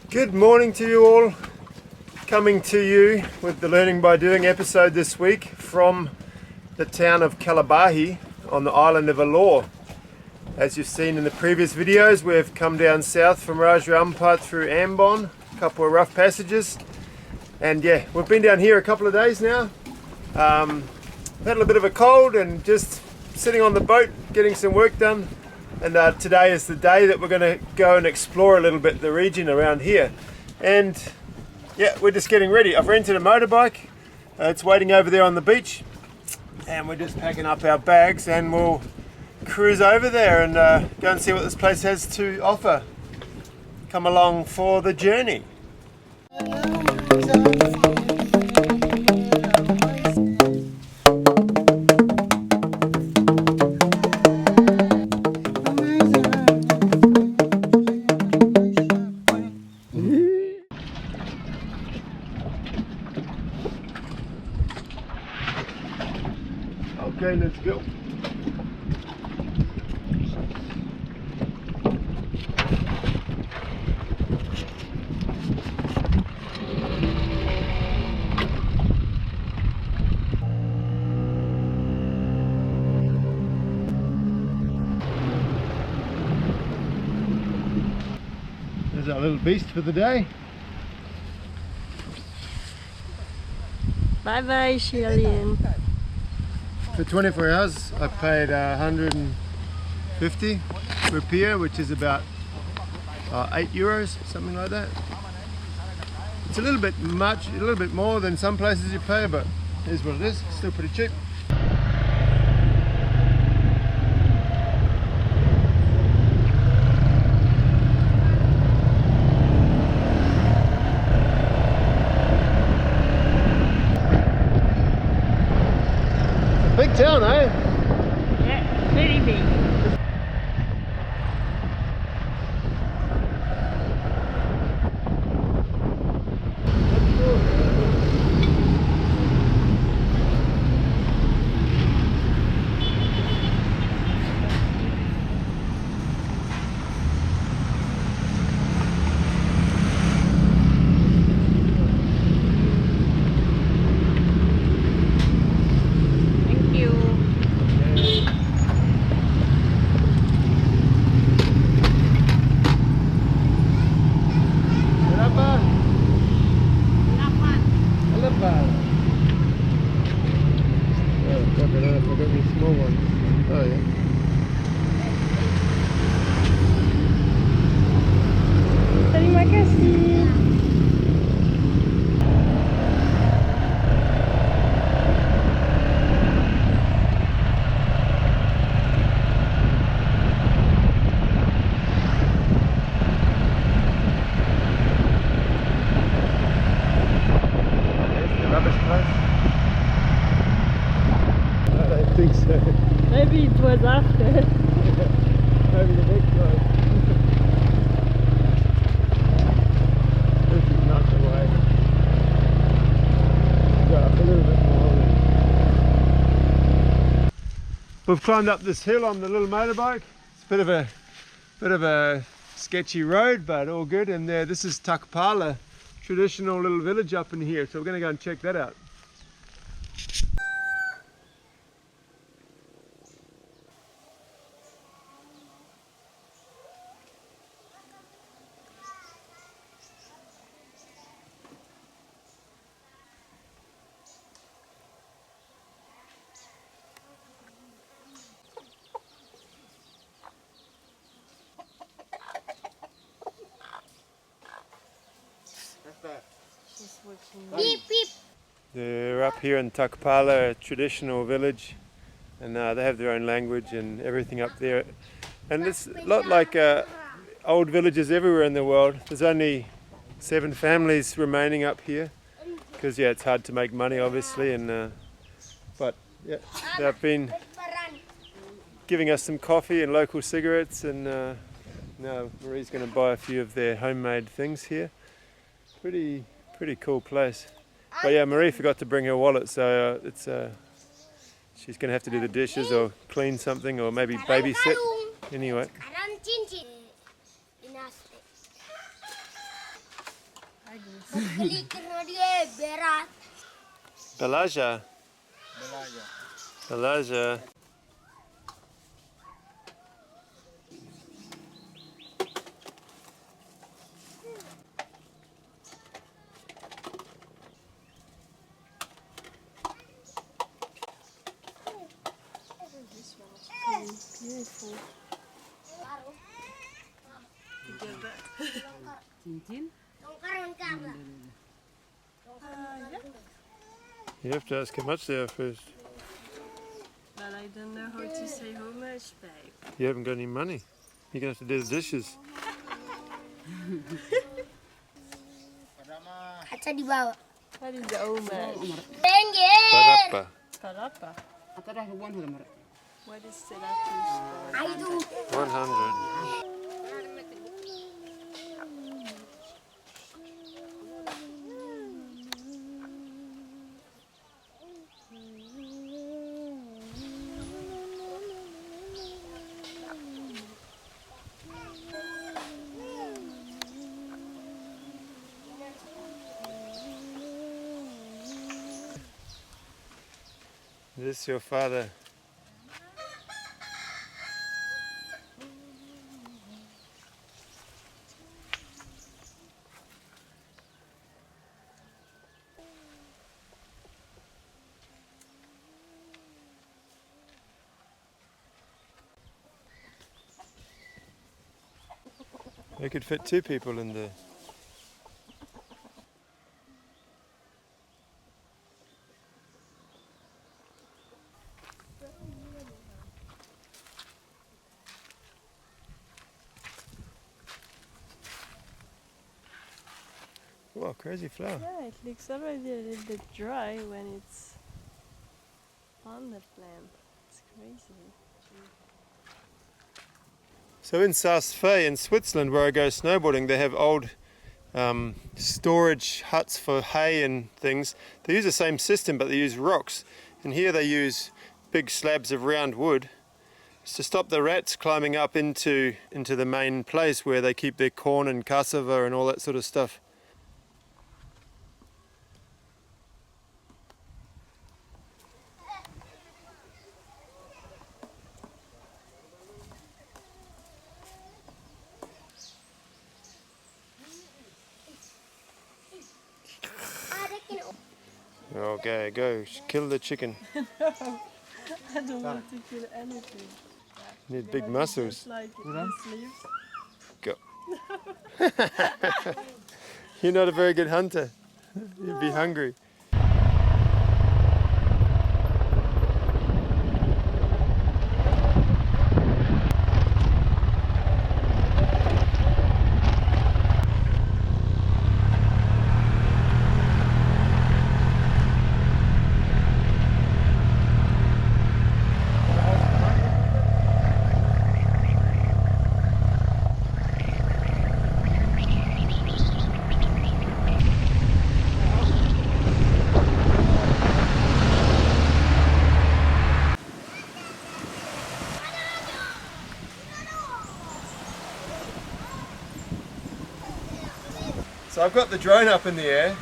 Good morning to you all. Coming to you with the Learning by Doing episode this week from the town of Calabahi on the island of Alor. As you've seen in the previous videos, we've come down south from Raja Ampat through Ambon, a couple of rough passages, and yeah, we've been down here a couple of days now. Had a little bit of a cold and just sitting on the boat getting some work done. And today is the day that we're going to go and explore a little bit the region around here. And yeah, we're just getting ready. I've rented a motorbike. It's waiting over there on the beach. And we're just packing up our bags and we'll cruise over there and go and see what this place has to offer. Come along for the journey. Okay, let's go. There's our little beast for the day. Bye bye, Shillian. For 24 hours I paid 150 rupiah, which is about 8 euros, something like that. It's a little bit much, a little bit more than some places you pay, but here's what it is, still pretty cheap. Big town, eh? Yeah, very big. Terima kasih. There's the rubbish place. I don't think so. Maybe it was after. Maybe the next one. This is not the way. Go up a little bit more. We've climbed up this hill on the little motorbike. It's a bit of a sketchy road, but all good. And this is Takpala, traditional little village up in here. So we're going to go and check that out. Beep beep. They're up here in Takpala, a traditional village, and they have their own language and everything up there. And it's a lot like old villages everywhere in the world. There's only 7 families remaining up here because yeah, it's hard to make money obviously, and but yeah, they've been giving us some coffee and local cigarettes, and now Marie's going to buy a few of their homemade things here. Pretty cool place. But yeah, Marie forgot to bring her wallet, so she's going to have to do the dishes or clean something or maybe babysit. Anyway. Belaja. Belaja. Beautiful. Cincin. You have to ask how much they are first. But I don't know how to say how much, babe. You haven't got any money. You're going to have to do the dishes. Kaca dibawa. What is the how much? Barapa. Kalapa. Atau dah 100. What is the Latin? Itu. 100. This is your father. They could fit 2 people in there. Wow, crazy flower. Yeah, it looks already a little bit dry when it's on the plant. It's crazy. So in Saas-Fee in Switzerland, where I go snowboarding, they have old storage huts for hay and things. They use the same system, but they use rocks. And here they use big slabs of round wood. It's to stop the rats climbing up into the main place where they keep their corn and cassava and all that sort of stuff. Okay, go kill the chicken. I don't want to kill anything. Need big muscles. Just like the sleeves. Go. You're not a very good hunter. You'd be hungry. So I've got the drone up in the air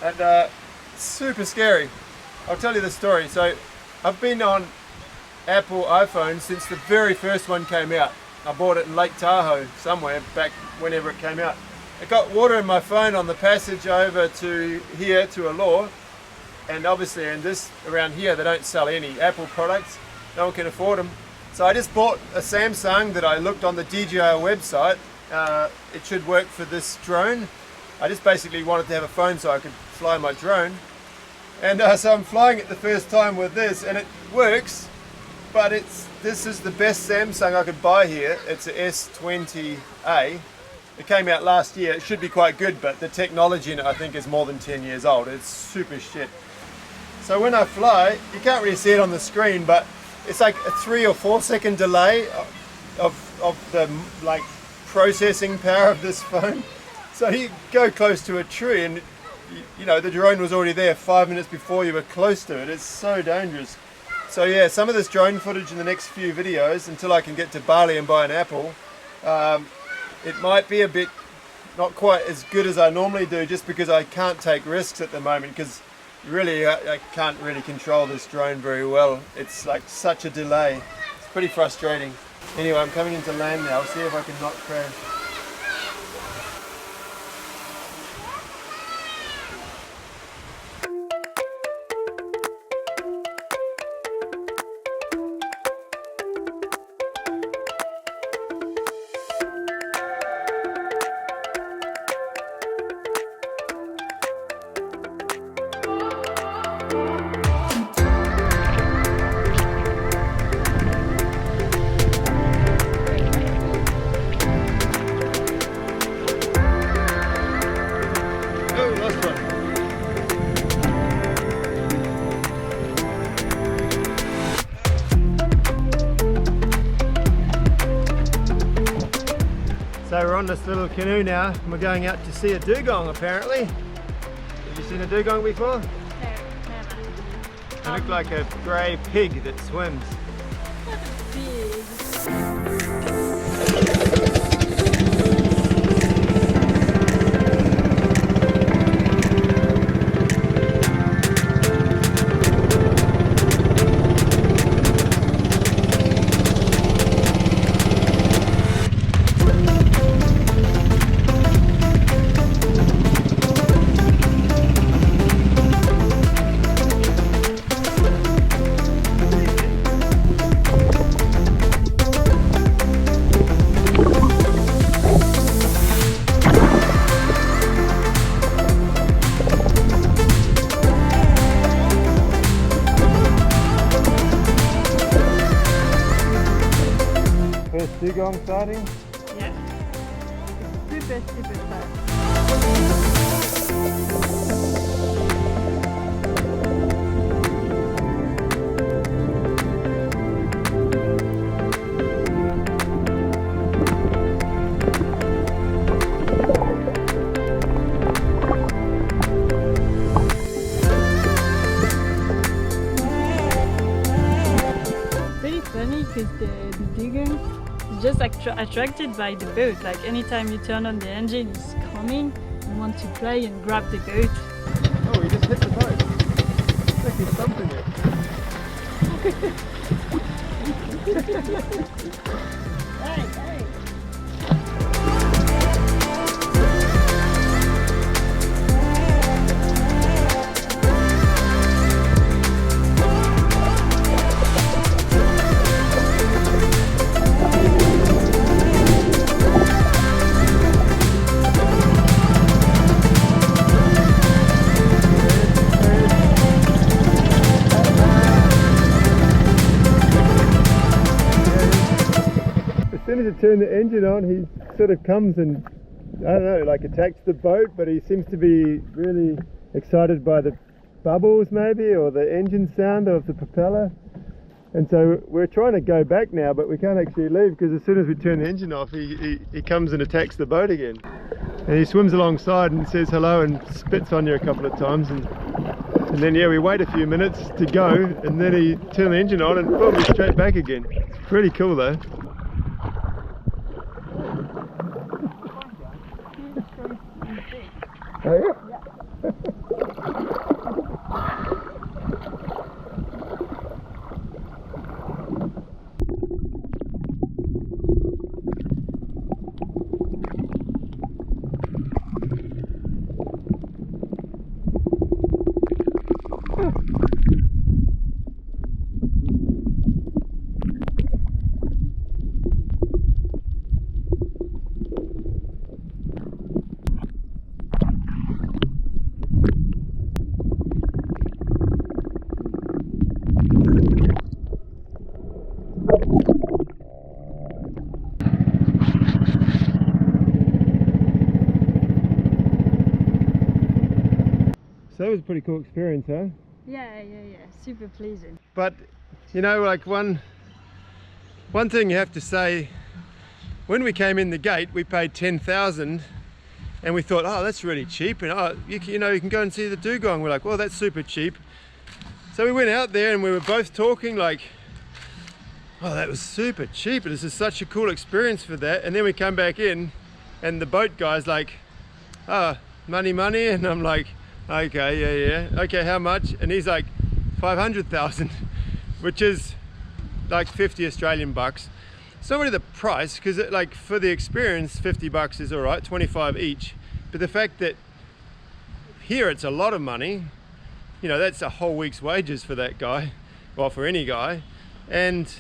and it's super scary. I'll tell you the story. So I've been on Apple iPhone since the very first one came out. I bought it in Lake Tahoe somewhere back whenever it came out. It got water in my phone on the passage over to here to Alor, and obviously around here they don't sell any Apple products. No one can afford them. So I just bought a Samsung that I looked on the DJI website. It should work for this drone. I just basically wanted to have a phone so I could fly my drone. And so I'm flying it the first time with this, and it works, but this is the best Samsung I could buy here. It's a S20A. It came out last year. It should be quite good, but the technology in it I think is more than 10 years old. It's super shit. So when I fly, you can't really see it on the screen, but it's like a 3 or 4 second delay of the like processing power of this phone. So you go close to a tree and you know the drone was already there 5 minutes before you were close to it. It's so dangerous. So yeah, some of this drone footage in the next few videos until I can get to Bali and buy an Apple. It might be a bit not quite as good as I normally do, just because I can't take risks at the moment, because really I can't really control this drone very well. It's like such a delay. It's pretty frustrating. Anyway, I'm coming into land now. I'll see if I can not crash. So we're on this little canoe now, and we're going out to see a dugong apparently. Have you seen a dugong before? No, never. They look like a grey pig that swims. Big. First dugong sighting. Yeah. Super fast. Pretty funny because the Dugong is just attracted by the boat. Like anytime you turn on the engine, it's coming and want to play and grab the boat. Oh, he just hit the boat. Looks like he's thumping it. As soon as you turn the engine on, he sort of comes and, I don't know, like attacks the boat, but he seems to be really excited by the bubbles maybe, or the engine sound of the propeller. And so we're trying to go back now, but we can't actually leave because as soon as we turn the engine off, he comes and attacks the boat again. And he swims alongside and says hello and spits on you a couple of times. And then, yeah, we wait a few minutes to go, and then he turns the engine on and boom, he's straight back again. It's pretty cool though. Oh yeah? So that was a pretty cool experience, huh? Yeah, super pleasant. But you know, like one thing you have to say, when we came in the gate we paid 10,000 and we thought, oh, that's really cheap, and oh, you can go and see the dugong. We're like, well, that's super cheap. So we went out there and we were both talking like, oh, that was super cheap, this is such a cool experience for that. And then we come back in and the boat guy's like, oh, money, and I'm like, okay, yeah, okay, how much? And he's like, 500,000, which is like 50 Australian bucks. It's not really the price, because like for the experience, 50 bucks is all right, 25 each. But the fact that here it's a lot of money, you know, that's a whole week's wages for that guy, well, for any guy. And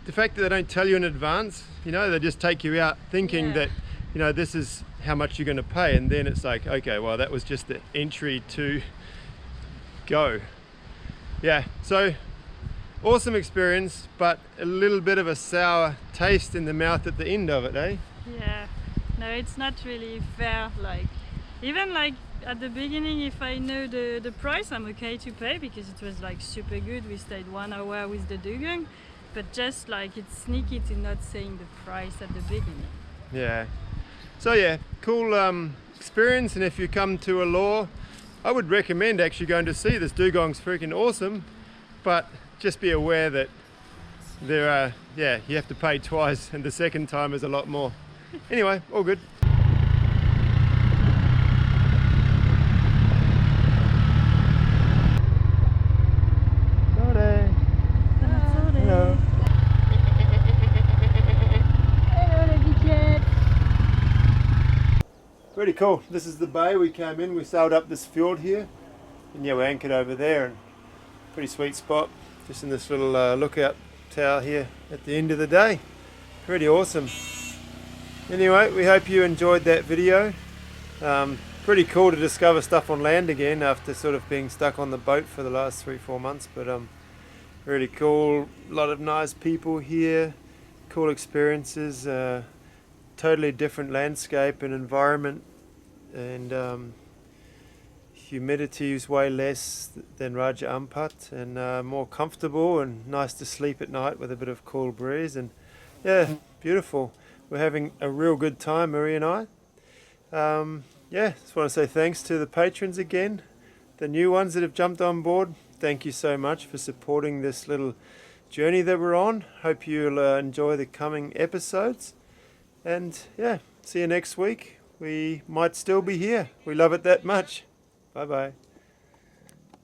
the fact that they don't tell you in advance, you know, they just take you out thinking that, you know, this is how much you're going to pay, and then it's like, okay, well, that was just the entry to go. Yeah, so awesome experience, but a little bit of a sour taste in the mouth at the end of it, eh? Yeah, no, it's not really fair. Like, even like at the beginning, if I know the price, I'm okay to pay because it was like super good. We stayed 1 hour with the Dugong, but just like it's sneaky to not saying the price at the beginning. Yeah. So yeah, cool experience, and if you come to Alor, I would recommend actually going to see this. Dugong's freaking awesome, but just be aware that there are, yeah, you have to pay twice, and the second time is a lot more. Anyway, all good. Hello. Pretty cool. This is the bay we came in. We sailed up this fjord here, and yeah, we're anchored over there, and pretty sweet spot, just in this little lookout tower here at the end of the day. Pretty awesome. Anyway, we hope you enjoyed that video. Pretty cool to discover stuff on land again after sort of being stuck on the boat for the last 3-4 months, but really cool. A lot of nice people here, cool experiences, totally different landscape and environment, and humidity is way less than Raja Ampat, and more comfortable and nice to sleep at night with a bit of cool breeze, and yeah, beautiful. We're having a real good time, Marie and I. Yeah, just want to say thanks to the patrons again, the new ones that have jumped on board. Thank you so much for supporting this little journey that we're on. Hope you'll enjoy the coming episodes, and yeah, see you next week. We might still be here. We love it that much. Bye bye.